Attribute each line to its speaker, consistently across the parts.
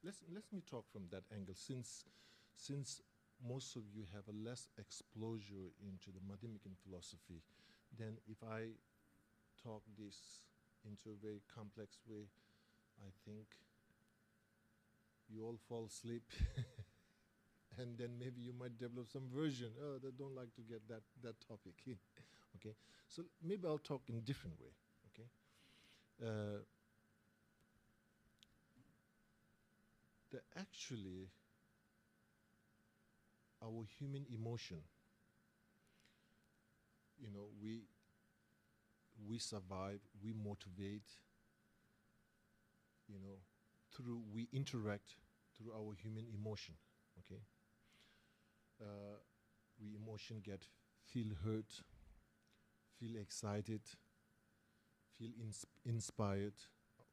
Speaker 1: let me talk from that angle, since most of you have a less exposure into the Madhyamikan philosophy, then if I talk this into a very complex way, I think you all fall asleep and then maybe you might develop some version, oh, they don't like to get that topic. Okay, so maybe I'll talk in different way. Okay, actually our human emotion, we survive, we motivate, we interact through our human emotion. Okay, we feel hurt, feel excited, feel inspired.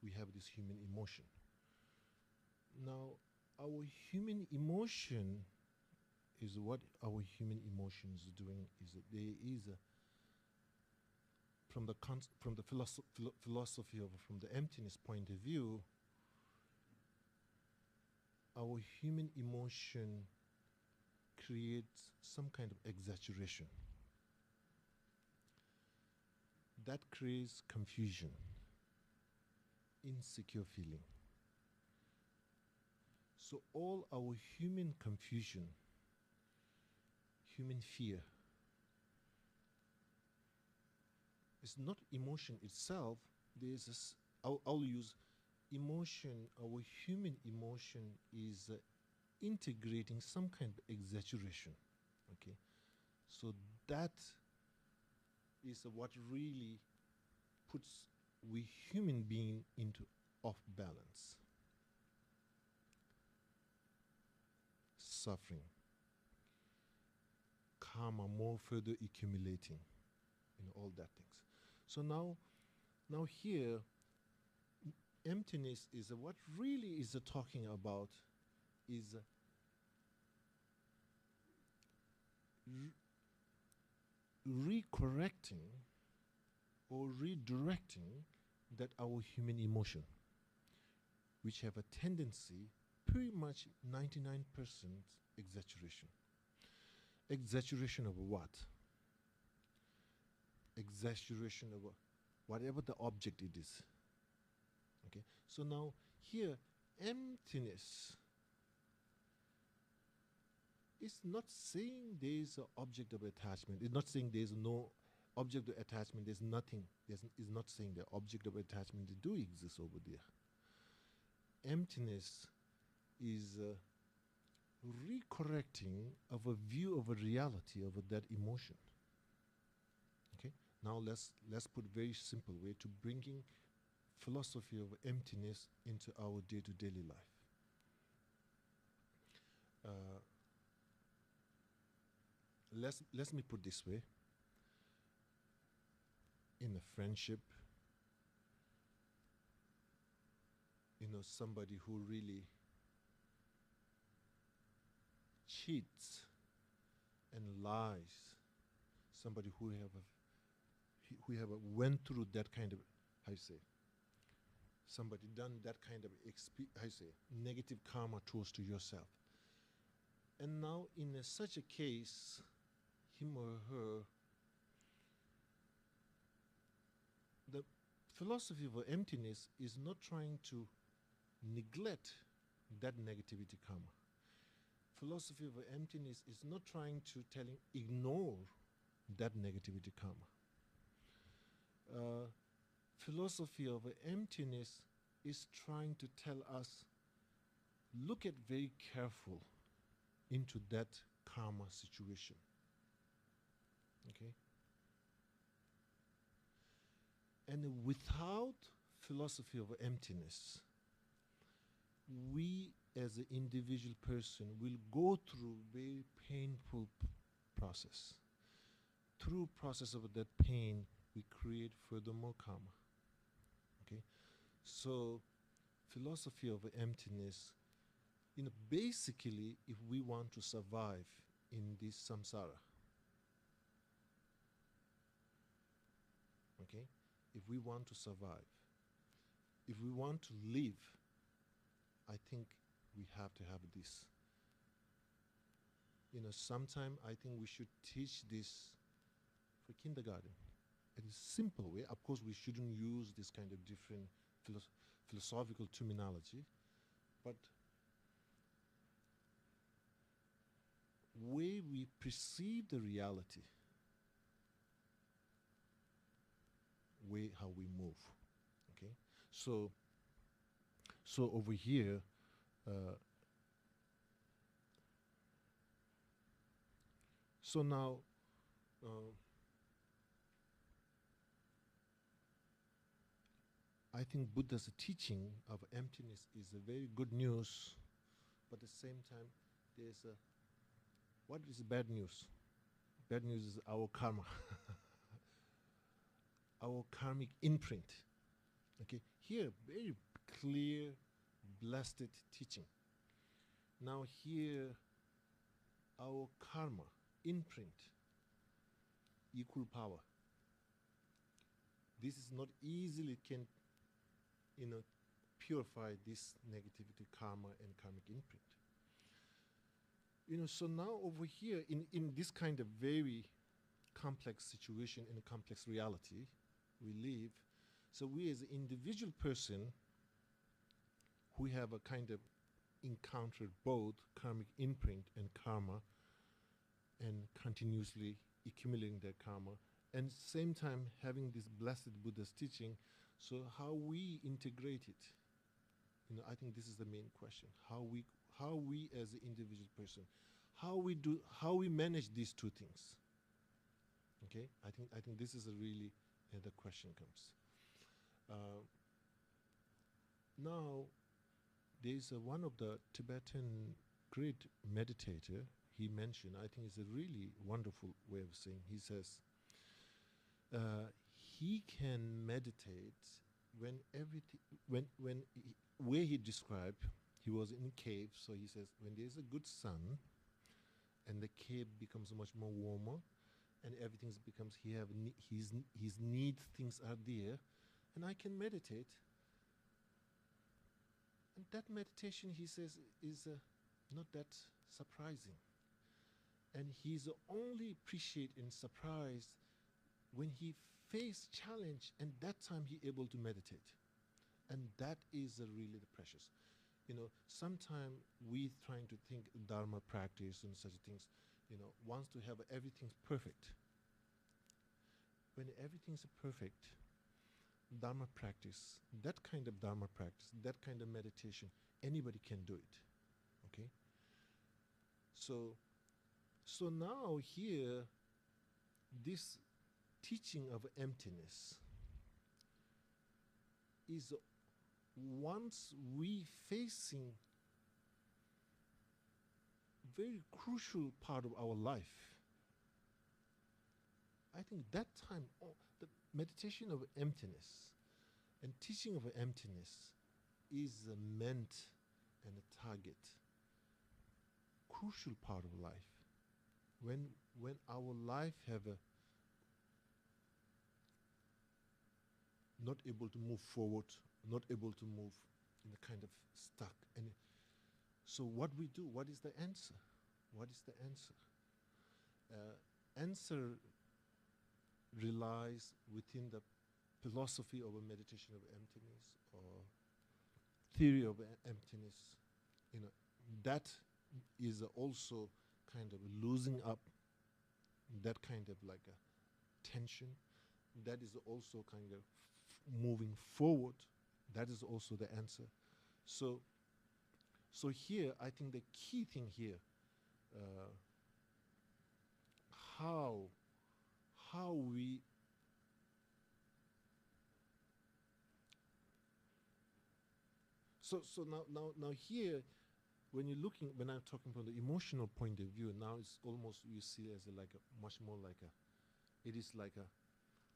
Speaker 1: We have this human emotion. Now, our human emotion is what our human emotions are doing is that there is from the philosophy of from the emptiness point of view, our human emotion creates some kind of exaggeration that creates confusion, insecure feeling. So all our human confusion, human fear, it's not emotion itself. There's this, I'll use emotion. Our human emotion is integrating some kind of exaggeration. Okay, so that is what really puts we human being into off balance, suffering, karma more further accumulating, all that things. So now here, emptiness is what really is talking about is recorrecting or redirecting that our human emotion, which have a tendency, pretty much 99% exaggeration. Exaggeration of what? Exaggeration of whatever the object it is. Okay, so now here, emptiness is not saying there is an object of attachment. It's not saying there is no object of attachment. There's nothing. It's not saying the object of attachment do exist over there. Emptiness is recorrecting of a view of a reality of that emotion. Okay, now let's put very simple way to bringing philosophy of emptiness into our day-to-day life. Let me put this way. In a friendship, somebody who really cheats and lies, somebody who went through that kind of, how you say, somebody done that kind of negative karma towards to yourself. And now in such a case, him or her, the philosophy of emptiness is not trying to neglect that negativity karma. Philosophy of emptiness is not trying to ignore that negativity karma. Philosophy of emptiness is trying to tell us, look at very careful into that karma situation. Okay? And without philosophy of emptiness, we as an individual person will go through very painful process. Through process of that pain, we create furthermore karma. Okay? So, philosophy of emptiness, basically, if we want to survive in this samsara, okay? If we want to survive, if we want to live, I think we have to have this. Sometime I think we should teach this for kindergarten. In a simple way. Of course, we shouldn't use this kind of different philosophical terminology, but way we perceive the reality, way how we move. Okay, so over here, so now. I think Buddha's teaching of emptiness is a very good news, but at the same time, there's a, what is bad news? Bad news is our karma, our karmic imprint. Okay, here, very clear, blessed teaching. Now here, our karma, imprint, equal power. This is not easily can purify this negativity, karma, and karmic imprint. So now over here, in this kind of very complex situation, in a complex reality we live, so we as an individual person who have a kind of encountered both karmic imprint and karma, and continuously accumulating their karma, and same time having this blessed Buddha's teaching. So how we integrate it, I think this is the main question. How we as an individual person, how we manage these two things. Okay, I think this is a really the question comes. Now, there's one of the Tibetan great meditator. He mentioned, I think it's a really wonderful way of saying. He says. He can meditate when everything, when he, where he described, he was in a cave, so he says when there's a good sun and the cave becomes much more warmer and everything becomes, his need things are there, and I can meditate. And that meditation, he says, is not that surprising. And he's only appreciate and surprised when he face challenge, and that time he able to meditate. And that is really the precious. Sometimes we trying to think Dharma practice and such things, wants to have everything perfect. When everything's perfect, Dharma practice, that kind of Dharma practice, that kind of meditation, anybody can do it. Okay? So now here, this teaching of emptiness is once we facing very crucial part of our life. I think that time, the meditation of emptiness and teaching of emptiness is meant and a target, crucial part of life. When our life have a not able to move forward, not able to move in a kind of stuck. And so what we do, what is the answer? What is the answer? Answer relies within the philosophy of a meditation of emptiness or theory of emptiness. That is also kind of losing up that kind of like a tension. That is also kind of moving forward. That is also the answer. So here, I think the key thing here, how we so now here, when you're looking, when I'm talking from the emotional point of view, now it's almost you see as a, like a much more like a, it is like a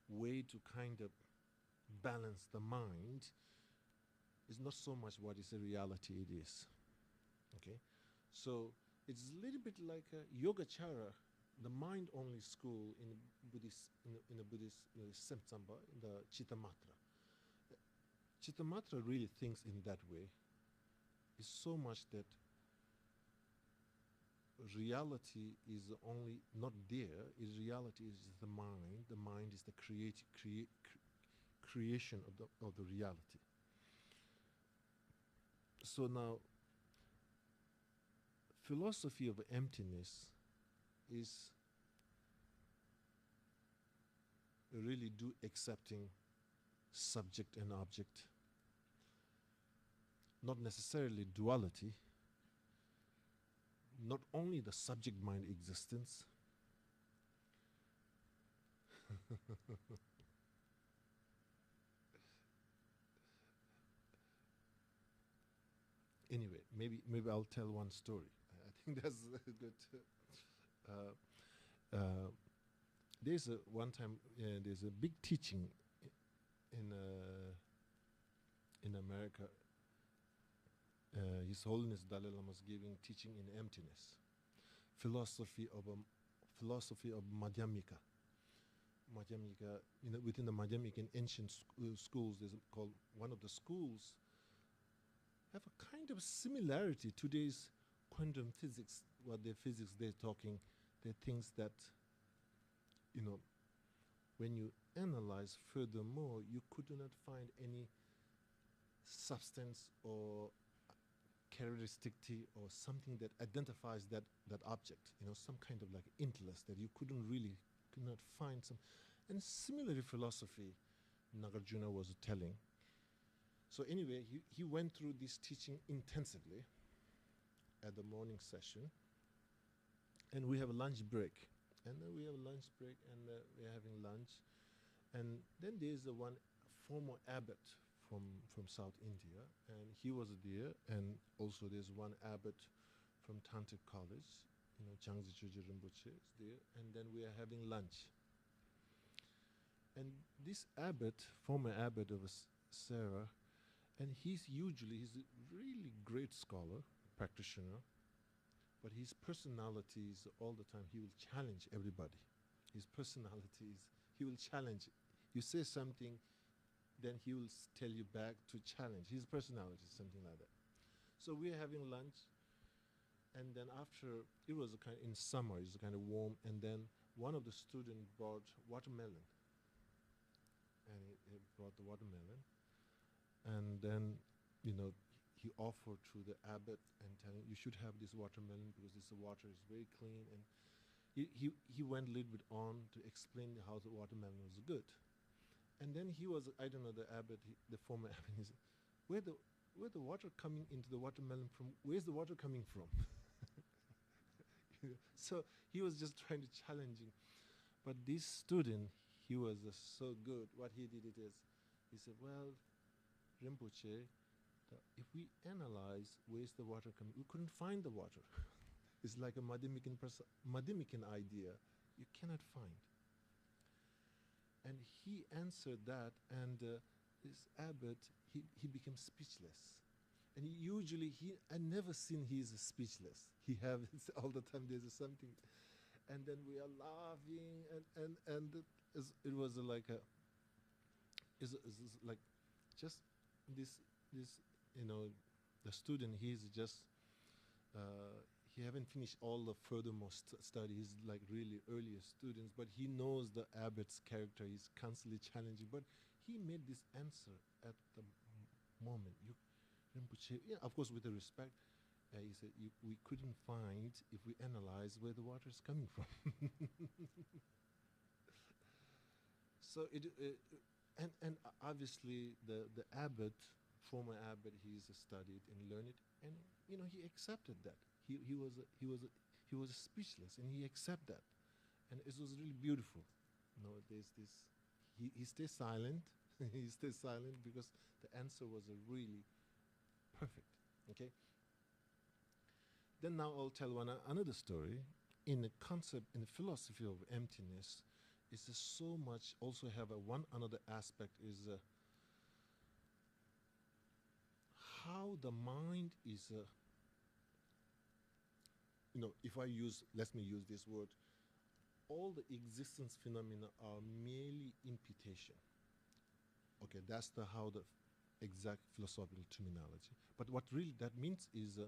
Speaker 1: way to kind of balance the mind. It's not so much what is the reality it is. Okay, so it's a little bit like a Yogacara, the mind-only school in Buddhist, in a Buddhist Semtsamba, in the Chittamatra. Chittamatra really thinks in that way. is so much that reality is only not there. Is reality is the mind. The mind is the creation of the reality. So now, philosophy of emptiness is really do accepting subject and object, not necessarily duality, not only the subject mind existence. Anyway, maybe I'll tell one story. I think that's good. There's one time there's a big teaching in America. His Holiness Dalai Lama was giving teaching in emptiness, philosophy of Madhyamika. Madhyamika, within the Madhyamikan ancient schools, there's called one of the schools have a kind of similarity. Today's quantum physics, what their physics they're talking, they're things that, when you analyze furthermore, you could not find any substance or characteristic or something that identifies that object, some kind of like intellect that you could not find some. And similarly philosophy Nagarjuna was telling. So anyway, he went through this teaching intensively at the morning session, and we have a lunch break. And then we have a lunch break, and we're having lunch. And then there's one former abbot from South India, and he was there. And also there's one abbot from Tantric College, Yangsi Rinpoche is there. And then we are having lunch. And this abbot, former abbot of Sarah, and he's a really great scholar, practitioner, but his personality is all the time, he will challenge everybody. His personality is, he will challenge. You say something, then he will tell you back to challenge. His personality is something like that. So we're having lunch, and then after, it was in summer, it's kind of warm, and then one of the students brought watermelon. And he brought the watermelon. And then, he offered to the abbot and telling, you should have this watermelon because this water is very clean. And he went a little bit on to explain how the watermelon was good. And then he was, I don't know, the abbot, the former abbot, he said, where the water coming into the watermelon from? Where's the water coming from? So he was just trying to challenge him. But this student, he was so good. What he did is, he said, well, Rinpoche, if we analyze where's the water coming, we couldn't find the water. It's like a Madhyamikan idea you cannot find. And he answered that, and this abbot, he became speechless. And I never seen he's speechless. He have all the time, there's something. And then we are laughing, and it was like just this the student, he's just he haven't finished all the furthermore study. He's like really earlier students, but he knows the abbot's character. He's constantly challenging, but he made this answer at the moment. Rinpoche, of course with the respect, he said we couldn't find, if we analyze, where the water is coming from. So and obviously the abbot, former abbot, he's studied and learned it, and he accepted that. He was speechless, and he accepted that, and it was really beautiful. There's this. He stays silent. He stays silent because the answer was really perfect. Okay. Then now I'll tell another story. In the concept, in the philosophy of emptiness, is so much. Also have one another aspect is how the mind is. If let me use this word. All the existence phenomena are merely imputation. Okay, that's how the exact philosophical terminology. But what really that means is